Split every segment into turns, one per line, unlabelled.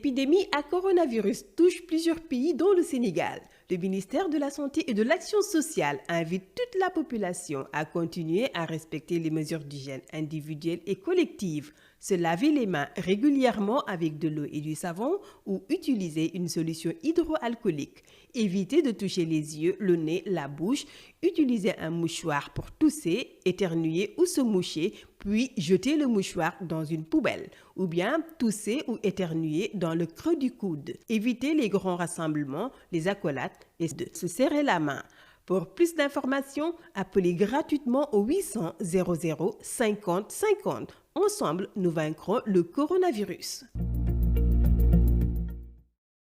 L'épidémie à coronavirus touche plusieurs pays dont le Sénégal. Le ministère de la Santé et de l'Action sociale invite toute la population à continuer à respecter les mesures d'hygiène individuelles et collectives, se laver les mains régulièrement avec de l'eau et du savon ou utiliser une solution hydroalcoolique. Éviter de toucher les yeux, le nez, la bouche, utiliser un mouchoir pour tousser, éternuer ou se moucher, puis jeter le mouchoir dans une poubelle, ou bien tousser ou éternuer dans le creux du coude. Éviter les grands rassemblements, les accolades et de se serrer la main. Pour plus d'informations, appelez gratuitement au 800 00 50 50. Ensemble, nous vaincrons le coronavirus.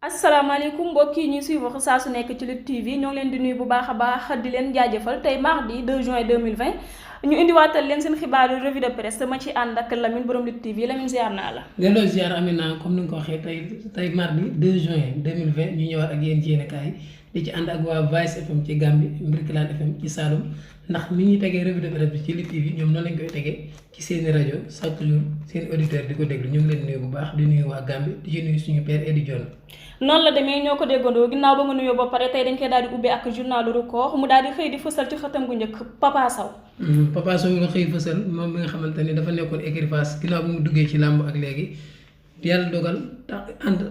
asalaamaaleykum mbokk yi ñuy suivre saa su nekk ci Lutte TV ñoo ngi leen di nuyu bu baax a baax di leen jaajëfal tey mardi 2 juin 2020 ñu indiwaatal leen seen xibaaru revue de presse ma ci ànd ak Lamine borom Lutte TV Lamine ziar naa la.
delloo ziar Amina comme ni nga ko waxee tey mardi 2 juin 2020 ñu ñëwaat ak yéen ci yéenekaay di ci ànd ak waa Vice FM ci Gambie Mbirkilaan FM ci Saloum ndax ni ñuy tegee revue de presse bi ci Lutte TV ñoom noonu lañ koy tegee ci seeni rajo chaque jour seen auditeur di ko déglu ñu ngi leen nuyu bu baax di nuyu waa Gambie di ci nuyu suñu père Edi Dione.
noonu la demee ñoo ko déggandoo ginnaaw ba nga nuyoo ba pare tey dañ koy daal di ubbi ak journalu Record mu daal di xëy di fësal ci xëtam gu njëkk Papa Sow.
Papa Sow nga xëy fësal moom mi nga xamante ni dafa nekkoon écurie Fass ginnaaw bu mu duggee ci làmb ak léegi yàlla dogal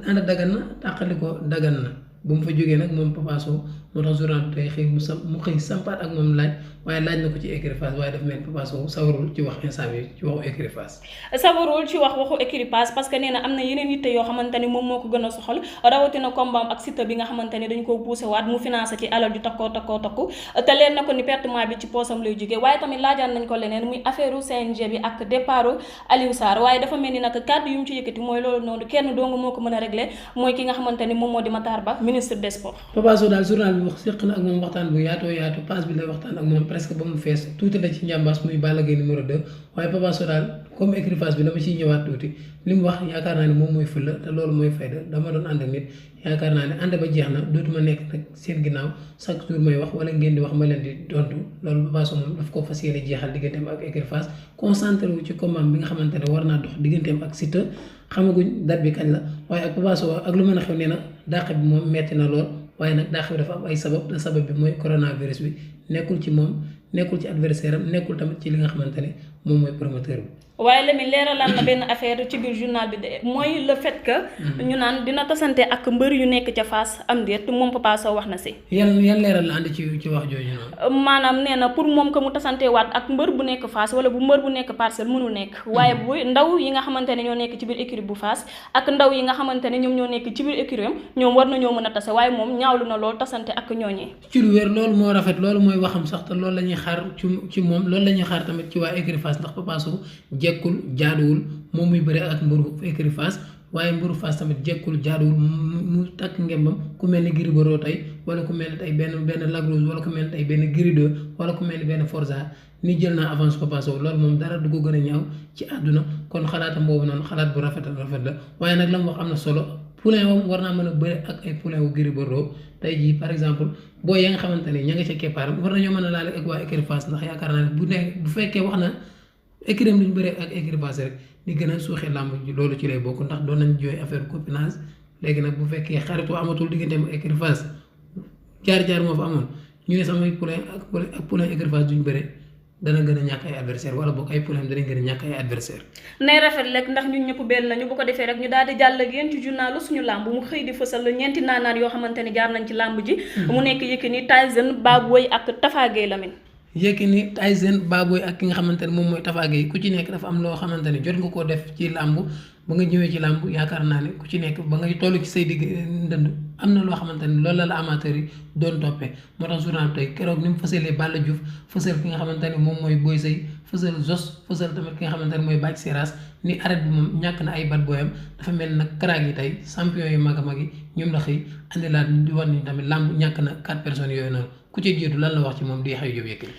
ànd dagan na tàqali ko dagan na bu mu fa jógee nag moom Papa Sow moo tax journal tey xëy mu xëy sampaat ak moom laaj waaye laaj na ko ci écurie Fass waaye dafa mel Papa Sow sawarul ci wax instant bi ci waxu écurie Fass.
sawarul ci waxu écurie Fass parce que nee na am na yeneen yitte yoo xamante ni moom moo ko gën a soxal rawatina combat ak Siteu bi nga xamante ni dañ koo poussé waat mu financé ci alal ju takku te leen na ko ni pertement bi ci poosam lay jógee waaye tamit laajaan nañ ko leneen muy affaire CNG bi ak départ Aliou Sarr waaye dafa mel ni nag kàddu yu mu ci yëkkati mooy loolu noonu kenn dong moo ko mën a réglé mooy ki nga xamante ni moom moo di Matar Ba ministre des sports.
Papa Sow daal journal bi wax séq na ak moom waxtaan bu yaatu passe bi lay waxtaan ak moom presque ba mu fees tuuti la ci njàmbaas muy Balla Gaye numéro 2 waaye Papa Sow daal comme écurie Fass bi dama ciy ñëwaat tuuti li mu wax yaakaar naa ne moom mooy fulla te loolu mooy fayda dama doon ànd ak nit yaakaar naa ne ànd ba jeex na dootuma nekk nag seen ginnaaw chaque jour may wax wala ngeen di wax ma leen di tontu loolu Papa Sow moom daf ko fas yéene jeexal digganteem ak écurie Fass concentré wu ci combat bi nga xamante ne war naa dox digganteem ak Siteu xamaguñ date bi kañ la waaye ak Papa Sow ak lu mën a xew nee na dàq bi moom metti na lool waaye nag dàq bi dafa am ay sabab te sabab bi mooy coronavirus bi nekkul ci moom nekkul ci adversaire am nekkul tamit ci li nga xamante ne moom mooy promoteur bi.
waaye Lamine leeralaan na benn affaire ci biir journal bi de mooy le fait que. ñu naan dina tasante ak mbër yu nekk ca Fass am déet moom Papa Sow wax na si.
yan leeral la andi ci wax jooju noonu.
maanaam nee na pour moom que mu tasante waat ak mbër bu nekk Fass wala bu mbër bu nekk Parcelles mënul nekk. waaye bu ndaw yi nga xamante ne ñoo nekk ci biir écurie bu Fass ak ndaw yi nga xamante ne ñoom ñoo nekk ci biir écurie am ñoom war nañoo mën a tase waaye moom ñaawlu na lool tasante ak ñooñee.
ci lu wér loolu moo rafet loolu mooy waxam sax te loolu la ñuy xaar ci moom loolu la ñuy xaar tamit ci waa écurie Fass ndax Papa Sow jekkul jaaduwul moom muy bëre ak mburu écurie Fass waaye mburu Fass tamit jekkul jaaduwul mu takk ngembam ku mel ni Gris Bordeaux tey wala ku mel ni tey benn Lac Rose wala ku mel ni tey benn Gris 2 wala ku mel ni benn Forza ni jël naa avance Papa Sow loolu moom dara du ko gën a ñaaw ci àdduna kon xalaatam boobu noonu xalaat bu rafet la waaye nag la mu wax am na solo poulain wam war naa mën a bëre ak ay poulain wu Gris Bordeaux tey jii par exemple boo ya nga xamante ne ña nga ca keppaaram war nañoo mën a laale ak waa écurie Fass ndax yaakaar naa ne bu fekkee wax na écurie am duñ bëree ak écurie Fass rek di gën a suuxee làmb loolu ci lay bokk ndax doon nañ jooy affaire copinage léegi nag bu fekkee xaritu amatul digganteem ak écurie Fass jaar moo fa amoon ñu ne samay poulain ak poulain écurie Fass duñ bëree dana gën a ñàkk ay adversaire wala boog ay poulain danañ gën a ñàkk ay adversaire
nay rafet rek ndax ñun ñëpp benn lañu bu ko defee rek ñu daal di jàll ak yéen ci journalu suñu làmb mu xëy di fësal ñeenti naanaan yoo xamante ni jaar nañ ci làmb ji mu nekk Yékini Tyson Baboy ak Tapha Gueye Lamine.
Yékini Tyson Baboy ak ki nga xamante ne moom mooy Tapha Gueye ku ci nekk dafa am loo xamante ne jot nga koo def ci làmb ba nga ñëwee ci làmb yaakaar naa ne ku ci nekk ba ngay toll ci say digg ndënd am na loo xamante ne loolu la amateur yi doon toppee moo tax journal tey keroog ni mu fësalee Balla Diouf fësal ki nga xamante ne moom mooy Boy Sey fësal Zos fësal tamit ki nga xamante ne mooy Bathie Seras ni arrêt bi moom ñàkk na ay bat booyam dafa mel nag karaag yi tey champion yu mag a mag yi ñoom la xëy andilaat di wan ni tamit làmb ñàkk na 4 personnes yooyu noonu ku ci jiitu lan la wax ci moom di Yaxya Jóob Yékini.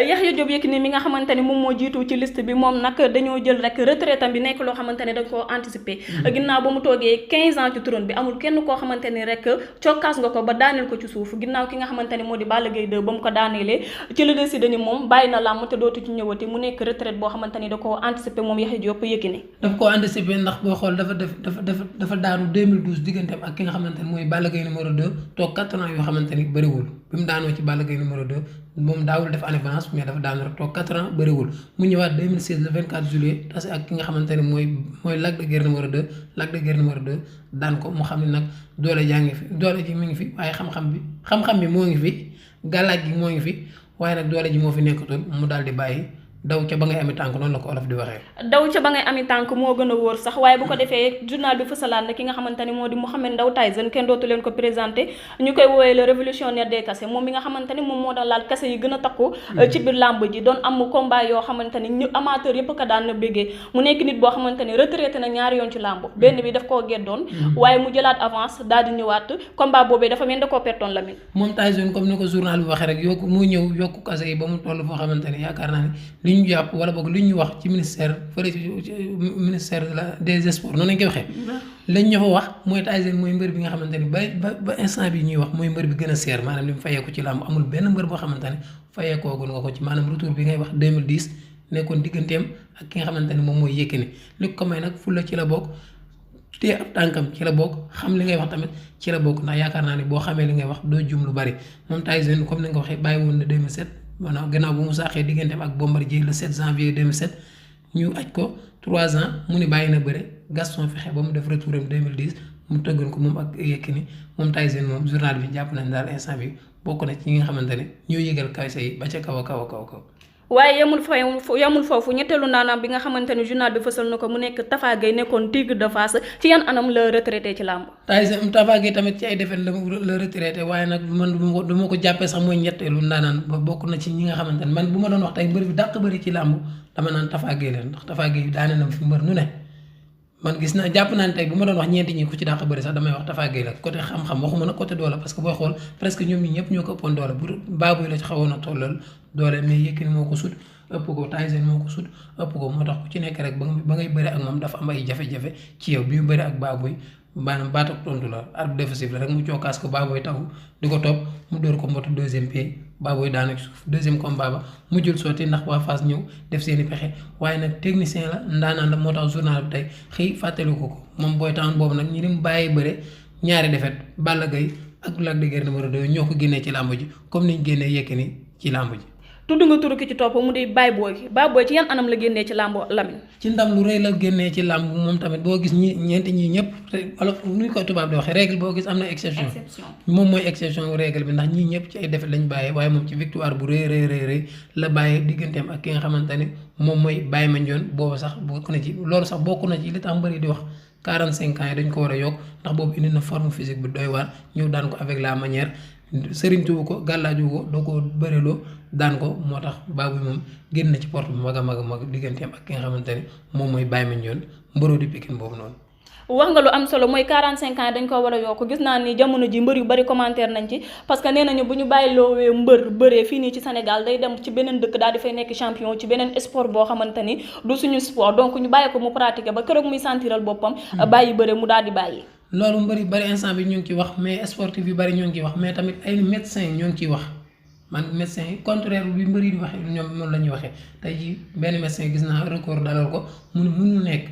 Yaxya Jóob Yékini mi nga xamante ni moom moo jiitu ci liste bi moom nag dañoo jël rek retraite am bi nekk loo xamante ne dañ koo anticiper ginnaaw ba mu toogee 15 ans ci trône bi amul kenn koo xamante ni rek cokkaas nga ko ba daaneel ko ci suuf ginnaaw ki nga xamante ni moo di Balla Gaye 2 ba mu ko daaneelee ci la décidé ni moom bàyyi na làmb te dootu ci ñëwati mu nekk retraite boo xamante ni da koo anticiper moom Yaxya Jóob Yékini.
daf koo anticiper ndax boo xool dafa daanu 2012 digganteem ak ki nga xamante ni mooy Balla Gaye numéro 2 toog 4 ans yoo xamante ni bëriwul bi mu daanoo ci Balla Gaye numéro 2 moom daawul def année blanche mais dafa daanu rek toog 4 ans bëriwul mu ñëwaat 2016 le 24 juillet tase ak ki nga xamante ne mooy Lac de Guiers numéro 2 Lac de Guiers numéro 2 daan ko mu xam ne nag doole jaa ngi fi doole ji mi ngi fi waaye xam-xam bi moo ngi fi gàllaaj gi moo ngi fi waaye nag doole ji moo fi nekkatul mu daal di bàyyi daw ca ba ngay ami tànk noonu la ko olof di waxee.
daw ca ba ngay ami tànk moo gën a wóor sax waaye bu ko defee journal bi fësalaat na ki nga xamante ni moo di Mohamed Ndao Tyson kenn dootu leen ko présenté ñu koy woowee le révolutionnaire des kase moom mi nga xamante ni moom moo daan laal kase yi gën a takku ci biir làmb ji doon am combat yoo xamante ni ñu amateur yëpp ko daan na béggee mu nekk nit boo xamante ni retraité na ñaari yoon ci làmb benn bi daf koo geddoon waaye mu jëlaat avance daal di ñëwaat combat boobee dafa mel da koo pertoon la mi
moom Tyson comme ni ko journal bi waxee rek yokku mu ñëw yokku kase yi ba mu toll foo xamante ni yaakaar naa ne ñu jàpp wala boog li ñu wax ci ministère des sports noonu lañ koy waxee lañ ñu fa wax mooy Tyson mooy mbër bi nga xamante ni ba instant bi ñuy wax mooy mbër bi gën a seer maanaam li mu fayeeku ci làmb amul benn mbër boo xamante ne fayeekoogun nga ko ci maanaam retour bi ngay wax 2010 nekkoon digganteem ak ki nga xamante ni moom mooy Yékini li ko may nag fulla ci la bokk te ab tànkam ci la bokk xam li ngay wax tamit ci la bokk ndax yaakaar naa ni boo xamee li ngay wax doo jum lu bari moom Tyson comme ni nga ko waxee bàyyi woon na 2007 maanaam gannaaw bu mu saaxee digganteem ak Bombardier le 7 janvier 2007 ñu aj ko 3 ans mu ni bàyyi na bëre Gaston fexe ba mu def retouram 2010 mu tëggoon ko moom ak Yékini moom Tyson moom journal bi jàpp nañ daal instant bi bokk na ci ñi nga xamante ne ñoo yëgal kaysa yi ba ca kaw a kaw
waaye yemul foofu ñetteelu naanaam bi nga xamante ni journal bi fësal na ko mu nekk Tafa Gueye nekkoon Tigre de Fass ci yan anam la retraité ci làmb.
Tafa Gueye tamit ci ay défaite la retraité waaye nag man du ma ko jàppee sax mooy ñetteelu naanaan ba bokk na ci ñi nga xamante ne man bu ma doon wax tey mbër bi dàq bëri ci làmb dama naan Tafa Gueye la ndax Tafa Gueye daane na fi mbër nu ne man gis naa jàpp naa ne tey bu ma doon wax ñeenti ñi ku ci dàq bëri sax damay wax Tafa Gueye la côté xam-xam waxuma nag côté doole parce que booy xool presque ñoom ñi ñëpp ñoo ko ëppoon doole bu Baboy la ci xawoon a tollal doole mais Yékini moo ko sut ëpp ko Tyson moo ko sut ëpp ko moo tax ku ci nekk rek ba ngay bëri ak moom dafa am ay jafe-jafe ci yow bi mu bëri ak Baboy maanaam baat ak tontu la arbitre défensif la rek mu cookaas ko Baboy taw di ko topp mu dóor ko mbootu deuxième pied Baboy daanu ci suuf deuxième combat ba mu jël sotti ndax waa Fass ñëw def seeni pexe waaye nag technicien la ndaanaan la moo tax journal bi tey xëy fàttaliku ko moom Boy Town boobu nag ñi lim bàyyi bëre ñaari défaite Balla Gaye ak Lac de Guiers numéro 2 ñoo ko génnee ci làmb ji comme niñ génnee Yékini ci làmb ji.
tudd nga turu ki ci topp mu di Baboy ci yan anam la génnee ci làmb Lamine.
ci ndam lu rëy la génnee ci làmb moom tamit boo gis ñeenti ñi ñëpp wala nu ñu koy tubaab di waxee règle boo gis am na exception moom mooy exception règle bi ndax ñii ñëpp ci ay défaite lañ bàyyee waaye moom ci victoire bu rëy la bàyyee digganteem ak ki nga xamante ne moom mooy Baye Mandione boobu sax bokk na ci loolu sax bokk na ci li tax mbëri di wax 45 ans yi dañ ko war a yokk ndax boobu indi na forme physique bu doy waar ñëw daan ko avec la manière sëriñtuwu ko gàllaaju ko doo ko bëriloo daan ko moo tax Baboy moom génn na ci porte bu mag a mag digganteem ak ki nga xamante ne moom mooy Baye Mandione mbëroo di Pikine boobu noonu.
wax nga lu am solo mooy 45 ans dañ ko war a yokk gis naa ni jamono ji mbër yu bari commentaire nañ ci parce que nee nañu bu ñu bàyyi loowee mbër bëree fii nii ci Sénégal day dem ci beneen dëkk daal di fay nekk champion ci beneen sport boo xamante ni du suñu sport donc ñu bàyyi ko mu pratiquer ba keroog muy sentiral boppam bàyyi bëre mu daal di bàyyi.
loolu mbëri bari instant bi ñu ngi ciy wax mais sportif yu bari ñoo ngi ciy wax mais tamit ay médecins ñoo ngi ciy wax man médecins yi contraire bi mbëri di waxee ñoom noonu la ñuy waxee tey jii benn médecin gis naa record dalal ko mu ne mënul nekk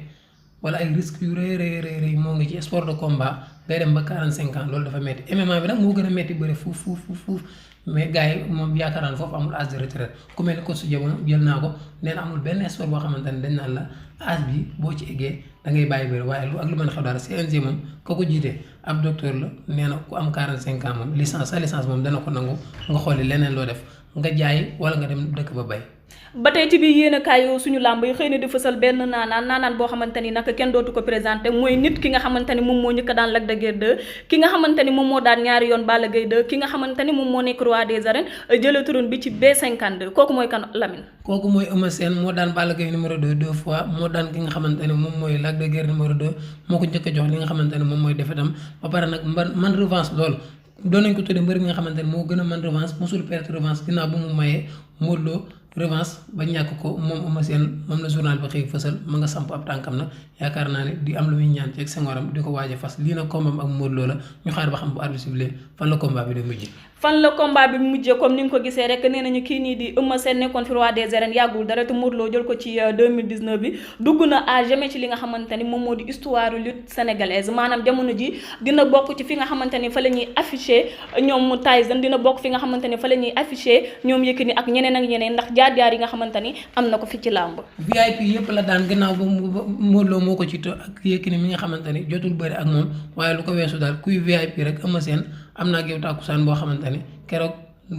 wala ay risques yu rëy moo ngi ci sport de combat ngay dem ba 45 ans loolu dafa metti MMA bi nag moo gën a metti bëri fuuf mais gars yi moom yaakaar naa ne foofu amul âge de retraite ku mel ni coach Diabone jël naa ko nee na amul benn sport boo xamante ne dañ naan la âge bi boo ci eggee da ngay bàyyi bëri waaye lu mën a xew daal CNG moom ka ko jiite ab docteur la nee na ku am 45 ans moom sa licence moom dana ko nangu nga xooli leneen loo def nga jaay wala nga dem dëkk ba bay.
ba tey ci biir yéen a kaay suñu làmb yi xëy na di fësal benn naanaan boo xamante ni nag kenn dootu ko présenté mooy nit ki nga xamante ni moom moo njëkk daan Lac de Guiers 2 ki nga xamante ni moom moo daan ñaari yoon Balla Gaye 2 ki nga xamante ni moom moo nekk roi des arènes jëlee trône bi ci B52 kooku mooy kan Lamine.
kooku mooy Eumeu Sène moo daan Balla Gaye numéro 2 deux fois moo daan ki nga xamante ne moom mooy Lac de Guiers numéro 2 moo ko njëkk a jox li nga xamante ne moom mooy defetam ba pare nag man revanche loolu doon nañ ko tuddee mbër mi nga xamante ne moo gën a mën revanche mosul perte revanche ginnaaw bu mu mayee Modou Lo revanche ba ñàkk ko moom Eumeu Sène moom la journal bi xëy fësal ma nga samp ab tànkam nag yaakaar naa ne di am lu muy ñaan ci ak sengoram di ko waaj a fas lii nag combat ak Modou Lo la ñu xaar ba xam bu arbitre sifflé fan la combat bi di mujj.
fan la combat bi mujjee comme ni nga ko gisee rek nee nañu kii nii di Eumeu Sène nekkoon fi roi des arènes yàggul dara te Modou Lo jël ko ci 2019 bi dugg na à jamais ci li nga xamante ni moom moo di histoire lutte sénégalaise maanaam jamono ji dina bokk ci fi nga xamante ni fa la ñuy affiché ñoom Tyson dina bokk fi nga xamante ni fa la ñuy affiché ñoom Yékini ak ñeneen ak ñeneen ndax jaar-jaar yi nga xamante ni am na ko fi ci làmb.
VIP yëpp la daan gannaaw ba Modou Lo moo ko ci ak Yékini mi nga xamante ni jotul bëri ak moom waaye lu ko weesu daal kuy VIP rek Eumeu Sène am naa ak yow tàkkusaan boo xamante ni keroog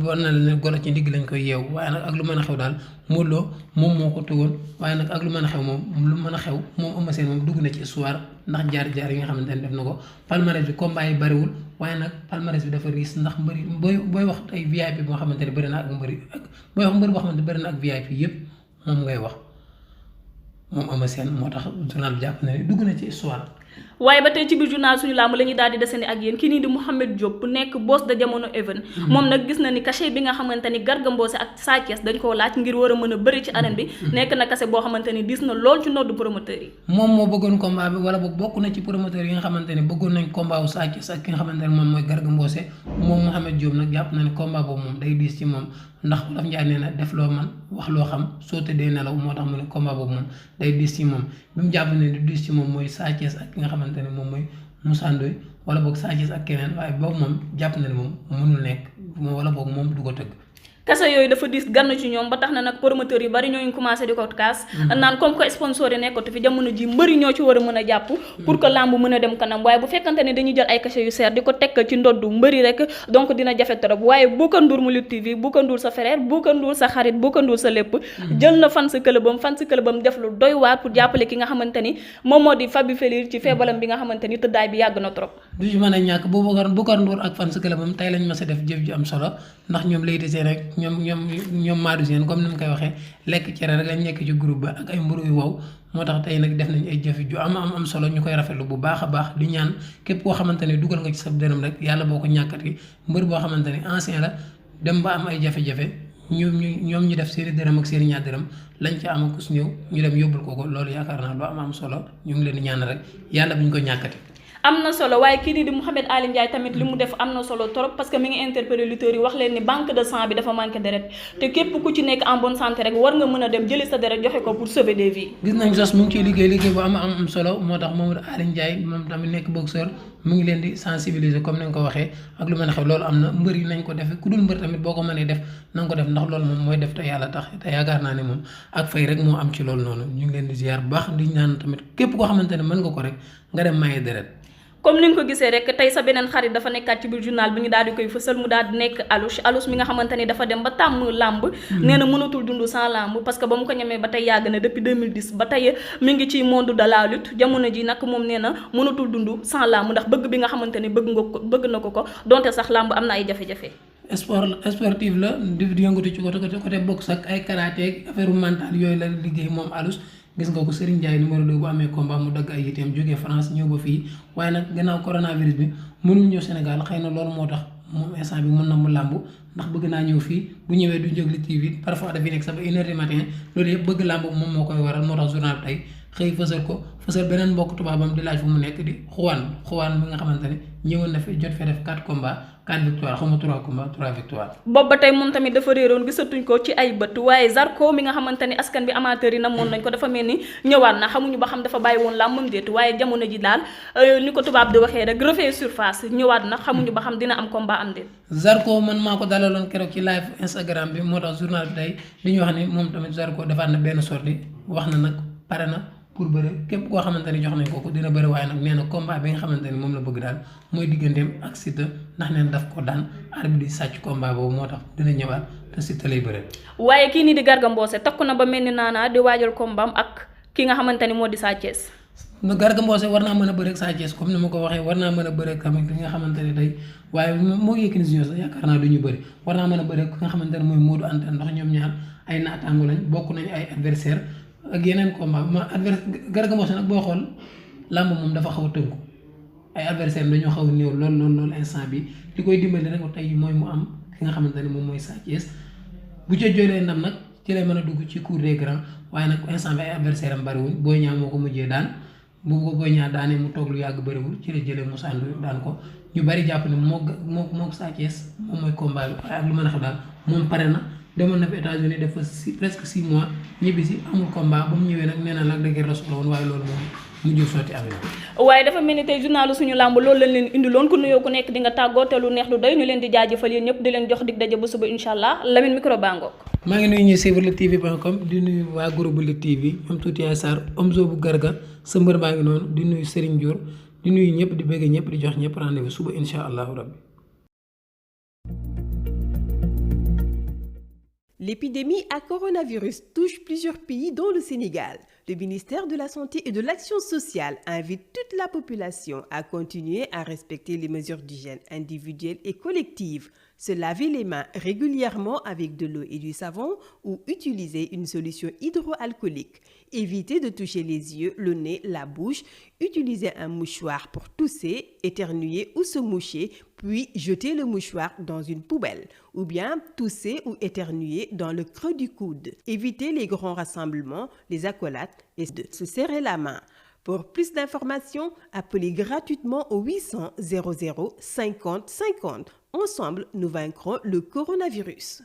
war na la ne golo ci ndigg lañ koy yeewu waaye nag ak lu mën a xew daal Modou Lo moom moo ko tëggoon waaye nag ak lu mën a xew moom Eumeu Sène moom dugg na ci histoire ndax jaar-jaar yi nga xamante ne def na ko palmarès bi combat yi bariwul waaye nag palmarès bi dafa riis ndax mbëri booy wax tey VIP boo xamante ne bëri na ak mbëri ak booy wax mbëri boo xamante ne bëri na ak VIP yëpp moom ngay wax moom Eumeu Sène moo tax journal bi jàpp na ne dugg na ci histoire.
waaye ba tey ci biir journal suñu làmb la ñuy daal di desandi ak yéen kii nii di Mouhamed Diop bu nekk boss de jamono even moom nag gis na ni cachet bi nga xamante ni Garga Mbossé ak Sa Thiès dañ koo laaj ngir war a mën a bëri ci arène bi nekk na cachet boo xamante ni dis na lool ci noddu promoteur yi
moom moo bëggoon combat bi wala boog bokk na ci promoteur yi nga xamante ni bëggoon nañ combat wu Sa Thiès ak ki nga xamante ne moom mooy Garga Mbossé moom Mouhamed Diop nag jàpp na ne combat boobu moom day diis ci moom ndax Wolof Njaay nee na def loo man wax loo xam soo tëddee nelaw moo tax mu ne combat boobu moom day diis ci moom bi mu jàpp ne di diis ci moom mooy Sa Thiès ak ki nga xamante ne moom mooy Moussa Ndoye wala boog Sa Thiès ak keneen waaye boobu moom jàpp na ne moom mënul nekk wala boog moom du ko tëgg
kase yooyu dafa diis gann ci ñoom ba tax na nag promoteur yu bari ñooñu commencé di ko kaas naan comme que sponsor yi nekkatu fi jamono ji mbëri ñoo ci war a mën a jàpp pour que lamb mën a dem kanam waaye bu fekkante ne dañuy jël ay cachet yu seer di ko tekk ci ndoddu mbëri rek donc dina jafe trop waaye Bouka Ndour mu Lutte TV Bouka Ndour sa frère Bouka Ndour sa xarit Bouka Ndour sa lépp jël na fan sa clubam def lu doy waar pour jàppale ki nga xamante ni moom moo di Fabi Félir ci feebalam bi nga xamante ni tëddaay bi yàgg na trop
du ci mën a ñàkk Bouka Ndour ak fan sa clubam tey lañ ma sa def jëf ju am solo ndax ñoom lay desee rek ñoom Madou Sène comme ni mu koy waxee lekk cere rek lañ nekk ci groupe ba ak ay mburu yu wow moo tax tey nag def nañ ay jëf ju am solo ñu koy rafetlu bu baax a baax di ñaan képp koo xamante ne dugal nga ci sa dërëm rek yàlla boo ko ñàkkati mbër boo xamante ne ancien la dem ba am ay jafe-jafe ñoom ñu def seeni dërëm ak seeni ñaar dërëm lañ ca am akus néew ñu dem yóbbul ko loolu yaakaar naa lu am solo ñu ngi leen di ñaan rek yàlla buñ ko ñàkkati
am na solo waaye kii di Mouhamed Ali Ndiaye tamit li mu def am na solo trop parce que mi ngi interpellé lutteurs yi wax leen ni banque de sang bi dafa manqué deret te képp ku ci nekk en bonne santé rek war nga mën a dem jëli sa deret joxe ko pour sauver des vies.
gis nañ sos mu ngi ciy liggéey bu am solo moo tax Mouhamed Ali Ndiaye moom tamit nekk boxeur mu ngi leen di sensibiliser comme ni nga ko waxee ak lu mën a xew loolu am na mbër yi nañ ko def ku dul mbër tamit boo ko mënee def na nga ko def ndax loolu moom mooy def te yàlla tax te yaakaar naa ne moom ak fay rek moo am ci loolu noonu ñu ngi leen di ziar bu baax di ñaan tamit képp koo xamante ne mën nga ko rek nga dem maye deret
comme ni nga ko gisee rek tey sa beneen xarit dafa nekkaat ci biir journal bi ñu daal di koy fësal mu daal di nekk Alous mi nga xamante ni dafa dem ba tàmm làmb nee na mënatul dund sans làmb parce que ba mu ko ñemee ba tey yàgg na depuis 2010 ba tey mi ngi ci monde de la lutte jamono ji nag moom nee na mënatul dund sans làmb ndax bëgg bi nga xamante ni bëgg na ko donte sax làmb am na ay jafe-jafe
sportif la di yëngatu ci côté boxe ak ay karaté affaire mental yooyu la liggéey moom Alous gis nga ko Serigne Ndiaye numéro 2 bu amee combat mu dagg ay yiteem jógee France ñëw ba fii waaye nag gannaaw coronavirus bi mënul ñëw Sénégal xëy na loolu moo tax moom instant bi mën na mu làmb ndax bëgg naa ñëw fii bu ñëwee du jóg li TV parfois dafay nekk sax ba 1h du matin loolu yëpp bëgg làmb moom moo koy waral moo tax journal bi tey xëy fësal beneen mbokk tubaabam di laaj fu mu nekk di xuwaan bi nga xamante ne ñëwoon na fi jot fee def 4 combats 4 victoires xaw ma 3 combats 3 victoires.
boobu ba tey moom tamit dafa réeroon gisatuñ ko ci ay bët waaye Zarko mi nga xamante ni askan bi amateur yi namoon nañ ko dafa mel ni ñëwaat na xamuñu ba xam dafa bàyyi woon làmbam déet waaye jamono ji daal ni ko tubaab di waxee rek refait surface ñëwaat na xamuñu ba xam dina am combat am déet.
Zarko man maa ko dalaloon keroog ci live Instagram bi moo tax journal bi tey li ñu wax ni moom tamit Zarko defaat na benn sortie wax na nag pare na pour bëre képp koo xamante ne jox nañ ko dina bëre waaye nag nee na combat bi nga xamante ne moom la bëgg daal mooy digganteem ak Siteu ndax neen daf ko daan arbitre di sàcc combat boobu moo tax dina ñëwaat te Siteu lay bëre.
waaye kii nii di Garga Mbossé takku na ba mel ni naanaa di waajal combat ak ki nga xamante ni moo di Sa Thiès.
Garga Mbossé war naa mën a bëre ak Sa Thiès comme ni ma ko waxee war naa mën a bëre ak tamit ki nga xamante ne day waaye moo Yékini Junior sax yaakaar naa du ñu bëri war naa mën a bëre ak ki nga xamante ne mooy Modou Anta ndax ñoom ñaar ay naataango lañ bokk nañ ay adversaire ak yeneen combat Garga Mbossé nag boo xool làmb moom dafa xaw a tënku ay adversaire dañoo xaw a néew lool instant bi li koy dimbali rek tey mooy mu am ki nga xamante ne moom mooy Sa Thiès bu ca jëlee ndam nag ci lay mën a dugg ci cour des grands waaye nag instant bi ay adversaire am bëriwuñ Boy Niang moo ko mujjee daan bu ko Boy Niang daanee mu toog lu yàgg bëriwul ci la jëlee Moussa Ndoye daan ko ñu bari jàpp ne moo Sa Thiès moom mooy combat bi waaye ak lu mën a xam daal moom pare na demoon na fi États-Unis def fa presque 6 mois ñibbi si amul combat ba mu ñëwee nag nee na Lac de Guiers la soxla woon waaye loolu moom mujjul sotti affaire
waaye dafa mel ni tey journalu suñu làmb loolu lañ leen indiloon ku nuyoo ku nekk di nga tàggoo te lu neex lu doy ñu leen di jaajëfal yéen ñëpp di leen jox dig daje ba suba incha allah Lamine micro bangook
maa ngi nuyu ñuy suivre luttetv.com di nuyu waa groupe Lutte TV ñoom tuuti ay Sarr Omzo bu Garga sa mbër maa ngi noonu di nuyu Serigne Diour di nuyu ñëpp di bëgg ñëpp di jox ñëpp rendez-vous suba incha allahu rabbi.
L'épidémie à coronavirus touche plusieurs pays dont le Sénégal. Le ministère de la Santé et de l'Action sociale invite toute la population à continuer à respecter les mesures d'hygiène individuelles et collectives, se laver les mains régulièrement avec de l'eau et du savon ou utiliser une solution hydroalcoolique. Éviter de toucher les yeux, le nez, la bouche, utiliser un mouchoir pour tousser, éternuer ou se moucher, puis jeter le mouchoir dans une poubelle, ou bien tousser ou éternuer dans le creux du coude. Éviter les grands rassemblements, les accolades et de se serrer la main. Pour plus d'informations, appelez gratuitement au 800 00 50 50. Ensemble, nous vaincrons le coronavirus.